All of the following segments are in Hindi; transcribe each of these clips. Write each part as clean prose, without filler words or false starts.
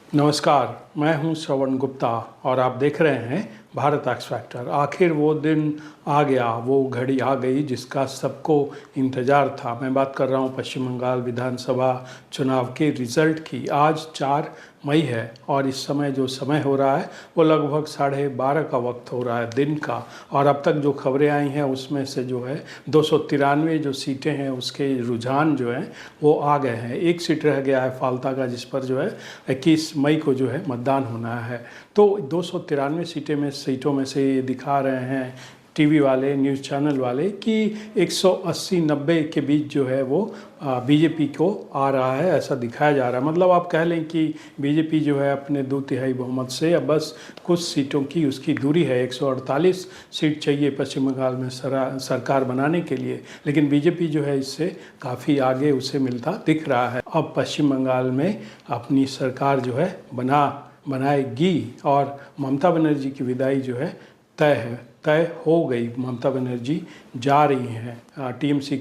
नमस्कार, मैं हूं श्रवण गुप्ता और आप देख रहे हैं भारत एक्स फैक्टर। आखिर वो दिन आ गया, वो घड़ी आ गई जिसका सबको इंतज़ार था। मैं बात कर रहा हूं पश्चिम बंगाल विधानसभा चुनाव के रिज़ल्ट की। आज 4 मई है और इस समय जो समय हो रहा है वो लगभग 12:30 का वक्त हो रहा है दिन का। और अब तक जो खबरें आई हैं उसमें से जो है 293 जो सीटें हैं उसके रुझान जो हैं वो आ गए हैं। एक सीट रह गया है फाल्ता का, जिस पर जो है 21 मई को जो है मतदान होना है। तो 293 सीटों में से ये दिखा रहे हैं टीवी वाले, न्यूज़ चैनल वाले कि 180-90 के बीच जो है वो बीजेपी को आ रहा है, ऐसा दिखाया जा रहा है। मतलब आप कह लें कि बीजेपी जो है अपने 2/3 बहुमत से अब बस कुछ सीटों की उसकी दूरी है। 148 सीट चाहिए पश्चिम बंगाल में सरकार बनाने के लिए, लेकिन बीजेपी जो है इससे काफ़ी आगे उसे मिलता दिख रहा है। अब पश्चिम बंगाल में अपनी सरकार जो है बनाएगी और ममता बनर्जी की विदाई जो है तय हो गई। ममता बनर्जी जा रही हैं। टीएमसी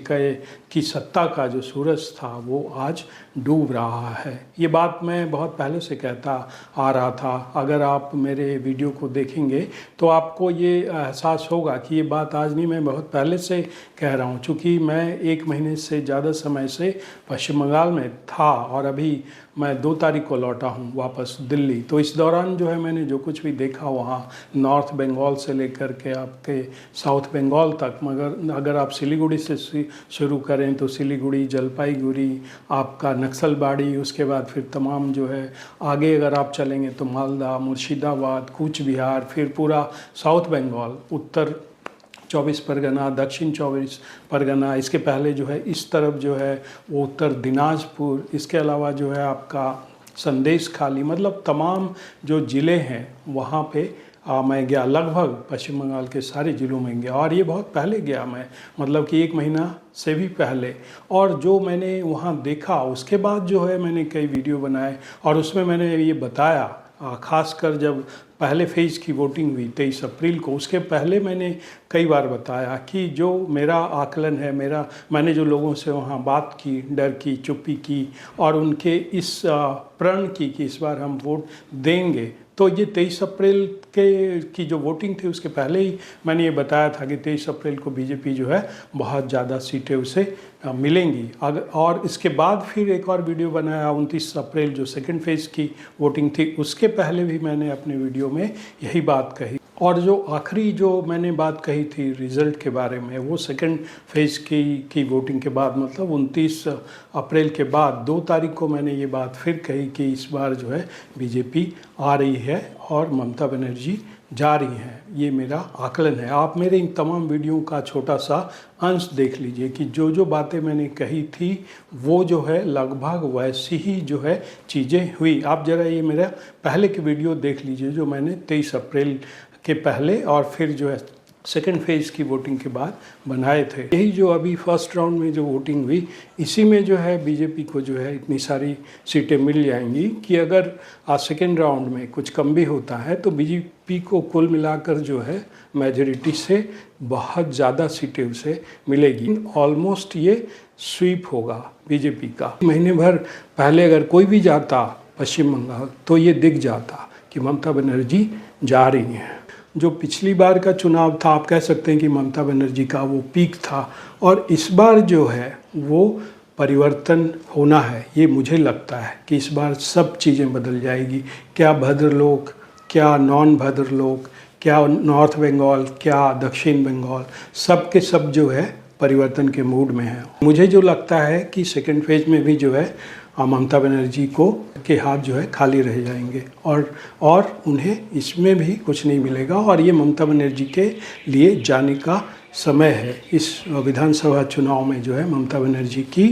की सत्ता का जो सूरज था वो आज डूब रहा है। ये बात मैं बहुत पहले से कहता आ रहा था। अगर आप मेरे वीडियो को देखेंगे तो आपको ये एहसास होगा कि ये बात आज नहीं, मैं बहुत पहले से कह रहा हूँ। चूँकि मैं 1 महीने से ज़्यादा समय से पश्चिम बंगाल में था और अभी मैं 2 तारीख को लौटा हूँ वापस दिल्ली। तो इस दौरान जो है मैंने जो कुछ भी देखा वहाँ नॉर्थ बंगाल से लेकर के आपके साउथ बंगाल तक, मगर अगर आप सिलीगुड़ी से शुरू करें तो सिलीगुड़ी, जलपाईगुड़ी, आपका नक्सलबाड़ी, उसके बाद फिर तमाम जो है आगे अगर आप चलेंगे तो मालदा, मुर्शिदाबाद, कूच बिहार, फिर पूरा साउथ बंगाल, उत्तर 24 परगना, दक्षिण 24 परगना, इसके पहले जो है इस तरफ जो है वो उत्तर दिनाजपुर, इसके अलावा जो है आपका संदेश खाली, मतलब तमाम जो ज़िले हैं वहाँ पे मैं गया। लगभग पश्चिम बंगाल के सारे ज़िलों में गया और ये बहुत पहले गया मैं, मतलब कि 1 महीना से भी पहले। और जो मैंने वहाँ देखा उसके बाद जो है मैंने कई वीडियो बनाए और उसमें मैंने ये बताया, ख़ासकर जब पहले फेज़ की वोटिंग हुई 23 अप्रैल को, उसके पहले मैंने कई बार बताया कि जो मेरा आकलन है, मैंने जो लोगों से वहाँ बात की, डर की, चुप्पी की और उनके इस प्रण की कि इस बार हम वोट देंगे। तो ये 23 अप्रैल की जो वोटिंग थी उसके पहले ही मैंने ये बताया था कि 23 अप्रैल को बीजेपी जो है बहुत ज़्यादा सीटें उसे मिलेंगी। और इसके बाद फिर एक और वीडियो बनाया 29 अप्रैल जो सेकंड फेज़ की वोटिंग थी, उसके पहले भी मैंने अपने वीडियो में यही बात कही। और जो आखिरी जो मैंने बात कही थी रिज़ल्ट के बारे में, वो सेकंड फेज़ की वोटिंग के बाद, मतलब 29 अप्रैल के बाद 2 तारीख को मैंने ये बात फिर कही कि इस बार जो है बीजेपी आ रही है और ममता बनर्जी जा रही हैं। ये मेरा आकलन है। आप मेरे इन तमाम वीडियो का छोटा सा अंश देख लीजिए कि जो जो बातें मैंने कही थी वो जो है लगभग वैसी ही जो है चीज़ें हुई। आप ज़रा ये मेरा पहले की वीडियो देख लीजिए जो मैंने 23 अप्रैल के पहले और फिर जो है सेकेंड फेज़ की वोटिंग के बाद बनाए थे। यही जो अभी फर्स्ट राउंड में जो वोटिंग हुई, इसी में जो है बीजेपी को जो है इतनी सारी सीटें मिल जाएंगी कि अगर आज सेकेंड राउंड में कुछ कम भी होता है तो बीजेपी को कुल मिलाकर जो है मेजॉरिटी से बहुत ज़्यादा सीटें उसे मिलेगी। ऑलमोस्ट ये स्वीप होगा बीजेपी का। महीने भर पहले अगर कोई भी जाता पश्चिम बंगाल तो ये दिख जाता कि ममता बनर्जी जा रही हैं। जो पिछली बार का चुनाव था, आप कह सकते हैं कि ममता बनर्जी का वो पीक था और इस बार जो है वो परिवर्तन होना है। ये मुझे लगता है कि इस बार सब चीज़ें बदल जाएगी। क्या भद्र लोग, क्या नॉन भद्र लोग, क्या नॉर्थ बंगाल, क्या दक्षिण बंगाल, सब के सब जो है परिवर्तन के मूड में है। मुझे जो लगता है कि सेकेंड फेज में भी जो है ममता बनर्जी के हाथ जो है खाली रह जाएंगे और उन्हें इसमें भी कुछ नहीं मिलेगा और ये ममता बनर्जी के लिए जाने का समय है। इस विधानसभा चुनाव में जो है ममता बनर्जी की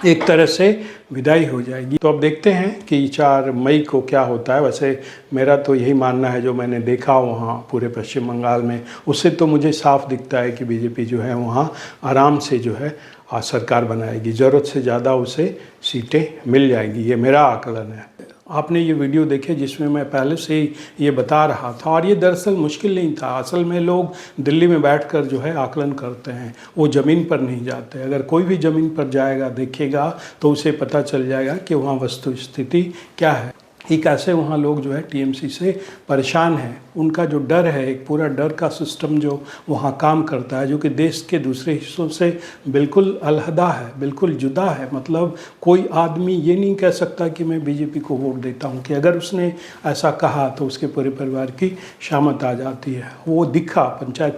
एक तरह से विदाई हो जाएगी। तो अब देखते हैं कि 4 मई को क्या होता है। वैसे मेरा तो यही मानना है, जो मैंने देखा वहाँ पूरे पश्चिम बंगाल में, उससे तो मुझे साफ दिखता है कि बीजेपी जो है वहाँ आराम से जो है सरकार बनाएगी। ज़रूरत से ज़्यादा उसे सीटें मिल जाएंगी। ये मेरा आकलन है। आपने ये वीडियो देखे जिसमें मैं पहले से ही ये बता रहा था और ये दरअसल मुश्किल नहीं था। असल में लोग दिल्ली में बैठकर जो है आकलन करते हैं, वो ज़मीन पर नहीं जाते। अगर कोई भी ज़मीन पर जाएगा, देखेगा, तो उसे पता चल जाएगा कि वहाँ वस्तु स्थिति क्या है। कि कैसे वहाँ लोग जो है टीएमसी से परेशान हैं। उनका जो डर है, एक पूरा डर का सिस्टम जो वहाँ काम करता है, जो कि देश के दूसरे हिस्सों से बिल्कुल अलहदा है, बिल्कुल जुदा है। मतलब कोई आदमी ये नहीं कह सकता कि मैं बीजेपी को वोट देता हूँ, कि अगर उसने ऐसा कहा तो उसके पूरे परिवार की शामत आ जाती है। वो दिखा पंचायत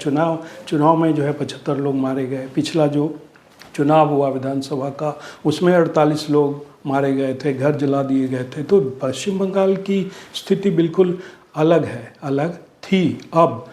चुनाव में जो है 75 लोग मारे गए। पिछला जो चुनाव हुआ विधानसभा का, उसमें 48 लोग मारे गए थे, घर जला दिए गए थे। तो पश्चिम बंगाल की स्थिति बिल्कुल अलग है, अलग थी। अब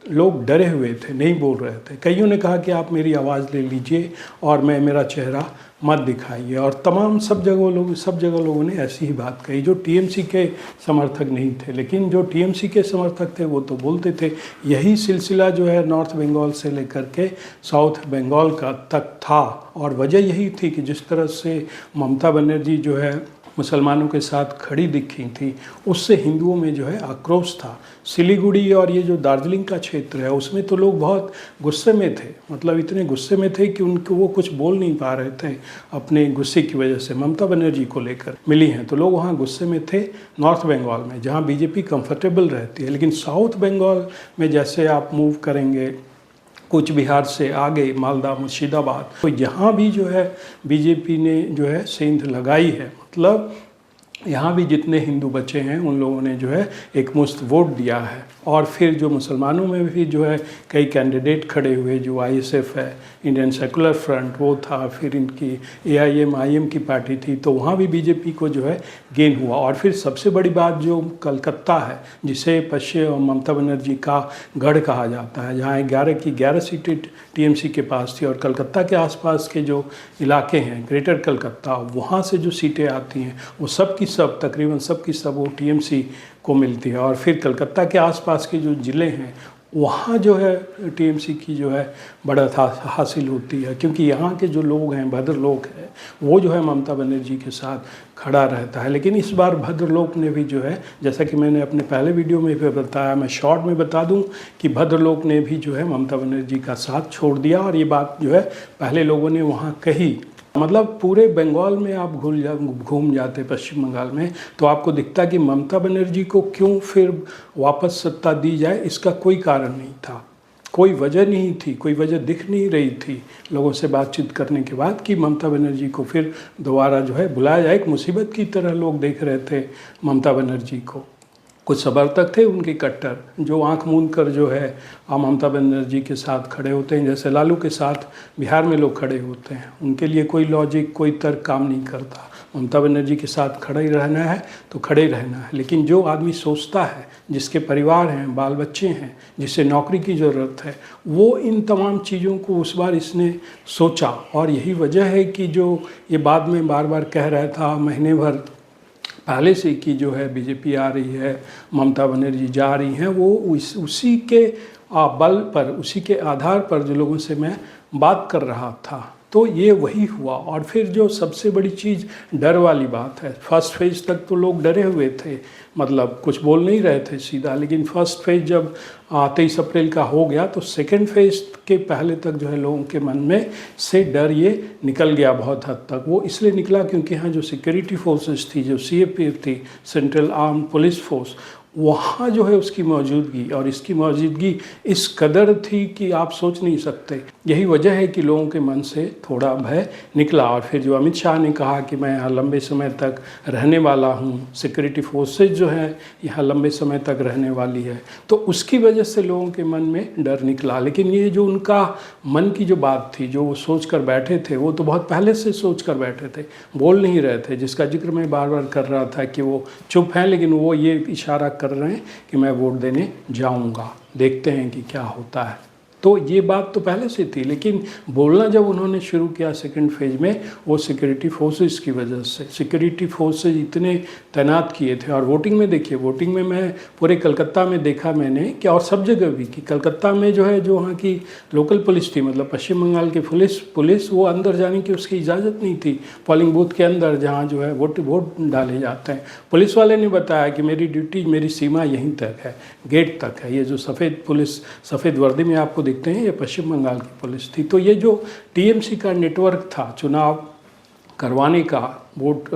लोग डरे हुए थे, नहीं बोल रहे थे। कईयों ने कहा कि आप मेरी आवाज़ ले लीजिए और मेरा चेहरा मत दिखाइए, और तमाम सब जगह लोगों ने ऐसी ही बात कही, जो टीएमसी के समर्थक नहीं थे। लेकिन जो टीएमसी के समर्थक थे वो तो बोलते थे। यही सिलसिला जो है नॉर्थ बंगाल से लेकर के साउथ बंगाल का तक था, और वजह यही थी कि जिस तरह से ममता बनर्जी जो है मुसलमानों के साथ खड़ी दिखी थी, उससे हिंदुओं में जो है आक्रोश था। सिलीगुड़ी और ये जो दार्जिलिंग का क्षेत्र है, उसमें तो लोग बहुत गुस्से में थे। मतलब इतने गुस्से में थे कि उनको वो कुछ बोल नहीं पा रहे थे अपने गुस्से की वजह से। ममता बनर्जी को लेकर मिली हैं तो लोग वहाँ गुस्से में थे, नॉर्थ बंगाल में, जहाँ बीजेपी कंफर्टेबल रहती है। लेकिन साउथ बंगाल में जैसे आप मूव करेंगे कूच बिहार से आगे मालदा, मुर्शिदाबाद, तो यहाँ भी जो है बीजेपी ने जो है सेंध लगाई है। मतलब यहाँ भी जितने हिंदू बचे हैं उन लोगों ने जो है एक मुश्त वोट दिया है। और फिर जो मुसलमानों में भी जो है कई कैंडिडेट खड़े हुए, जो आईएसएफ है, इंडियन सेकुलर फ्रंट, वो था, फिर इनकी एआईएम की पार्टी थी, तो वहाँ भी बीजेपी को जो है गेन हुआ। और फिर सबसे बड़ी बात जो कलकत्ता है, जिसे पश्चिम ममता बनर्जी का गढ़ कहा जाता है, जहाँ 11 की 11 सीटें टीएमसी के पास थी, और कलकत्ता के आसपास के जो इलाके हैं, ग्रेटर कलकत्ता, वहाँ से जो सीटें आती हैं वो सब की सब, तकरीबन सब की सब वो टीएमसी को मिलती है। और फिर कलकत्ता के आसपास के जो ज़िले हैं वहाँ जो है टीएमसी की जो है बढ़त हासिल होती है, क्योंकि यहाँ के जो लोग हैं, भद्र लोग हैं, वो जो है ममता बनर्जी के साथ खड़ा रहता है। लेकिन इस बार भद्र लोग ने भी जो है, जैसा कि मैंने अपने पहले वीडियो में भी बताया, मैं शॉर्ट में बता दूं कि भद्र लोग ने भी जो है ममता बनर्जी का साथ छोड़ दिया। और ये बात जो है पहले लोगों ने वहाँ कही। मतलब पूरे बंगाल में आप घूम जाते पश्चिम बंगाल में, तो आपको दिखता कि ममता बनर्जी को क्यों फिर वापस सत्ता दी जाए, इसका कोई कारण नहीं था, कोई वजह नहीं थी, कोई वजह दिख नहीं रही थी लोगों से बातचीत करने के बाद कि ममता बनर्जी को फिर दोबारा जो है बुलाया जाए। एक मुसीबत की तरह लोग देख रहे थे ममता बनर्जी को। कुछ समर्थक थे उनके कट्टर, जो आंख मूंद कर जो है ममता बनर्जी के साथ खड़े होते हैं, जैसे लालू के साथ बिहार में लोग खड़े होते हैं। उनके लिए कोई लॉजिक, कोई तर्क काम नहीं करता। ममता बनर्जी के साथ खड़े ही रहना है तो खड़े रहना है। लेकिन जो आदमी सोचता है, जिसके परिवार हैं, बाल बच्चे हैं, जिसे नौकरी की ज़रूरत है, वो इन तमाम चीज़ों को उस बार इसने सोचा। और यही वजह है कि जो ये बाद में बार बार कह रहा था महीने भर पहले से कि जो है बीजेपी आ रही है, ममता बनर्जी जा रही हैं, वो उसी के बल पर, उसी के आधार पर जो लोगों से मैं बात कर रहा था, तो ये वही हुआ। और फिर जो सबसे बड़ी चीज़ डर वाली बात है, फर्स्ट फेज तक तो लोग डरे हुए थे, मतलब कुछ बोल नहीं रहे थे सीधा। लेकिन फर्स्ट फेज जब 23 अप्रैल का हो गया तो सेकेंड फेज के पहले तक जो है लोगों के मन में से डर ये निकल गया बहुत हद तक। वो इसलिए निकला क्योंकि यहाँ जो सिक्योरिटी फोर्सेस थी, जो सीएपीएफ थी, सेंट्रल आर्म पुलिस फोर्स, वहाँ जो है उसकी मौजूदगी, और इसकी मौजूदगी इस कदर थी कि आप सोच नहीं सकते। यही वजह है कि लोगों के मन से थोड़ा भय निकला। और फिर जो अमित शाह ने कहा कि मैं यहाँ लंबे समय तक रहने वाला हूँ, सिक्योरिटी फोर्सेज जो है यहाँ लंबे समय तक रहने वाली है, तो उसकी वजह से लोगों के मन में डर निकला। लेकिन ये जो उनका मन की जो बात थी, जो वो सोच कर बैठे थे, वो तो बहुत पहले से सोच कर बैठे थे, बोल नहीं रहे थे, जिसका जिक्र मैं बार बार कर रहा था कि वो चुप हैं, लेकिन वो ये इशारा कर रहे हैं कि मैं वोट देने जाऊंगा, देखते हैं कि क्या होता है। तो ये बात तो पहले से थी, लेकिन बोलना जब उन्होंने शुरू किया सेकंड फेज में, वो सिक्योरिटी फोर्सेस की वजह से, सिक्योरिटी फोर्सेस इतने तैनात किए थे। और वोटिंग में देखिए, वोटिंग में मैं पूरे कलकत्ता में देखा मैंने कि, और सब जगह भी, कि कलकत्ता में जो है जो वहाँ की लोकल पुलिस थी, मतलब पश्चिम बंगाल की पुलिस वो अंदर जाने की उसकी इजाज़त नहीं थी, पोलिंग बूथ के अंदर जहाँ जो है वोट डाले जाते हैं। पुलिस वाले ने बताया कि मेरी ड्यूटी, मेरी सीमा यहीं तक है, गेट तक है। ये जो सफ़ेद पुलिस, सफ़ेद वर्दी में आपको दिखते हैं, ये पश्चिम बंगाल की पुलिस थी। तो ये जो टीएमसी का नेटवर्क था चुनाव करवाने का, वोट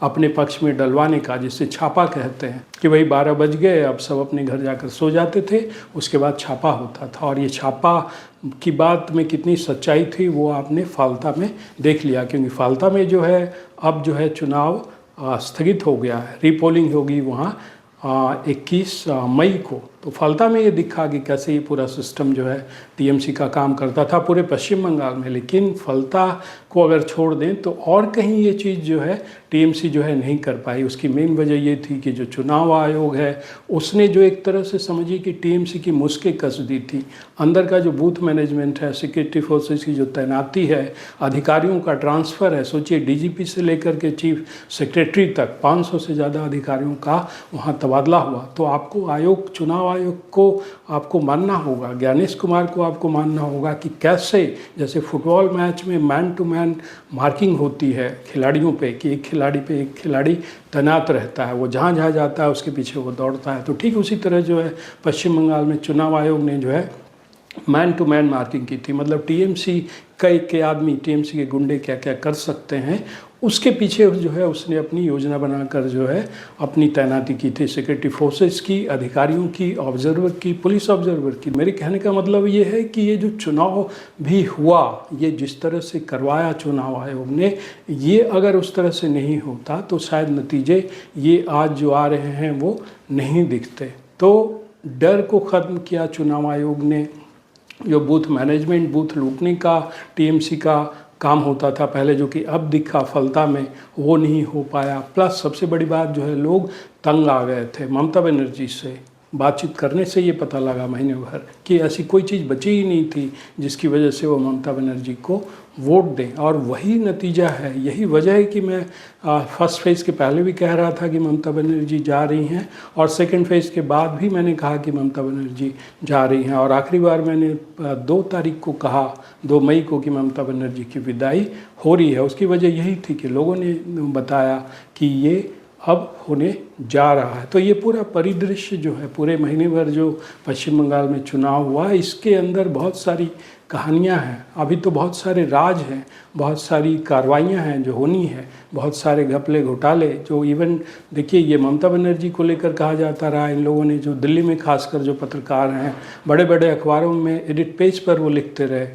अपने पक्ष में डलवाने का, जिसे छापा कहते हैं, कि भाई 12 बज गए, अब सब अपने घर जाकर सो जाते थे, उसके बाद छापा होता था। और ये छापा की बात में कितनी सच्चाई थी वो आपने फाल्ता में देख लिया, क्योंकि फाल्ता में जो है अब जो है चुनाव स्थगित हो गया है, रीपोलिंग होगी वहाँ 21 मई को। तो फाल्ता में ये दिखा कि कैसे ये पूरा सिस्टम जो है टीएमसी का काम करता था पूरे पश्चिम बंगाल में। लेकिन फाल्ता को अगर छोड़ दें तो और कहीं ये चीज़ जो है टीएमसी जो है नहीं कर पाई। उसकी मेन वजह ये थी कि जो चुनाव आयोग है उसने जो एक तरह से समझिए कि टीएमसी की मुश्कें कस दी थी। अंदर का जो बूथ मैनेजमेंट है, सिक्योरिटी फोर्सेस की जो तैनाती है, अधिकारियों का ट्रांसफ़र है, सोचिए डीजीपी से लेकर के चीफ सेक्रेटरी तक 500 से ज़्यादा अधिकारियों का वहाँ तबादला हुआ। तो आपको आयोग, चुनाव आयोग को आपको मानना होगा, ज्ञानेश कुमार को आपको मानना होगा कि कैसे, जैसे फुटबॉल मैच में मैन टू मैन मार्किंग होती है खिलाड़ियों पे, कि एक खिलाड़ी पे एक खिलाड़ी तैनात रहता है, वो जहाँ जहाँ जाता है उसके पीछे वो दौड़ता है। तो ठीक उसी तरह जो है पश्चिम बंगाल में चुनाव आयोग ने जो है मैन टू मैन मार्किंग की थी। मतलब टीएमसी के आदमी, टीएमसी के गुंडे क्या क्या कर सकते हैं, उसके पीछे जो है उसने अपनी योजना बनाकर जो है अपनी तैनाती की थी, सिक्योरिटी फोर्सेस की, अधिकारियों की, ऑब्जर्वर की, पुलिस ऑब्जर्वर की। मेरे कहने का मतलब ये है कि ये जो चुनाव भी हुआ, ये जिस तरह से करवाया चुनाव आयोग ने, ये अगर उस तरह से नहीं होता तो शायद नतीजे ये आज जो आ रहे हैं वो नहीं दिखते। तो डर को ख़त्म किया चुनाव आयोग ने। जो बूथ मैनेजमेंट, बूथ लूटने का टीएमसी का काम होता था पहले, जो कि अब दिखा फलता में, वो नहीं हो पाया। प्लस सबसे बड़ी बात जो है, लोग तंग आ गए थे ममता बनर्जी से। बातचीत करने से ये पता लगा महीने भर कि ऐसी कोई चीज़ बची ही नहीं थी जिसकी वजह से वो ममता बनर्जी को वोट दें। और वही नतीजा है, यही वजह है कि मैं फर्स्ट फेज़ के पहले भी कह रहा था कि ममता बनर्जी जा रही हैं, और सेकंड फेज़ के बाद भी मैंने कहा कि ममता बनर्जी जा रही हैं। और आखिरी बार मैंने 2 तारीख को कहा, 2 मई को, कि ममता बनर्जी की विदाई हो रही है। उसकी वजह यही थी कि लोगों ने बताया कि ये अब होने जा रहा है। तो ये पूरा परिदृश्य जो है, पूरे महीने भर जो पश्चिम बंगाल में चुनाव हुआ, इसके अंदर बहुत सारी कहानियां हैं। अभी तो बहुत सारे राज हैं, बहुत सारी कार्रवाइयां हैं जो होनी है, बहुत सारे घपले घोटाले जो इवन देखिए ये ममता बनर्जी को लेकर कहा जाता रहा। इन लोगों ने जो दिल्ली में खासकर जो पत्रकार हैं, बड़े बड़े अखबारों में एडिट पेज पर वो लिखते रहे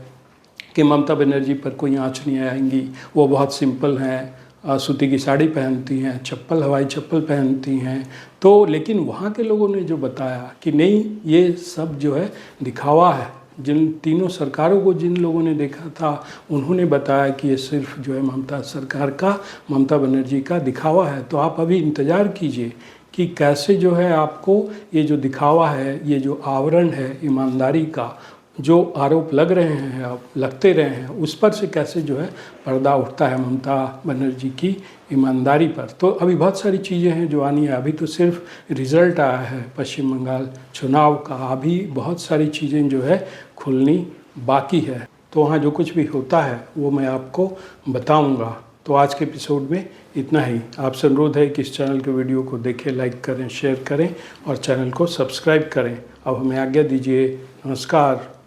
कि ममता बनर्जी पर कोई आँच नहीं आएंगी, वो बहुत सिंपल हैं, सूती की साड़ी पहनती हैं, चप्पल, हवाई चप्पल पहनती हैं। तो लेकिन वहाँ के लोगों ने जो बताया कि नहीं, ये सब जो है दिखावा है। जिन तीनों सरकारों को जिन लोगों ने देखा था, उन्होंने बताया कि ये सिर्फ जो है ममता सरकार का, ममता बनर्जी का दिखावा है। तो आप अभी इंतज़ार कीजिए कि कैसे जो है आपको ये जो दिखावा है, ये जो आवरण है ईमानदारी का, जो आरोप लग रहे हैं, अब लगते रहे हैं, उस पर से कैसे जो है पर्दा उठता है ममता बनर्जी की ईमानदारी पर। तो अभी बहुत सारी चीज़ें हैं जो आनी है। अभी तो सिर्फ रिज़ल्ट आया है पश्चिम बंगाल चुनाव का, अभी बहुत सारी चीज़ें जो है खुलनी बाकी है। तो वहाँ जो कुछ भी होता है वो मैं आपको बताऊँगा। तो आज के एपिसोड में इतना ही। आपसे अनुरोध है कि इस चैनल के वीडियो को देखें, लाइक करें, शेयर करें और चैनल को सब्सक्राइब करें। अब हमें आज्ञा दीजिए। नमस्कार।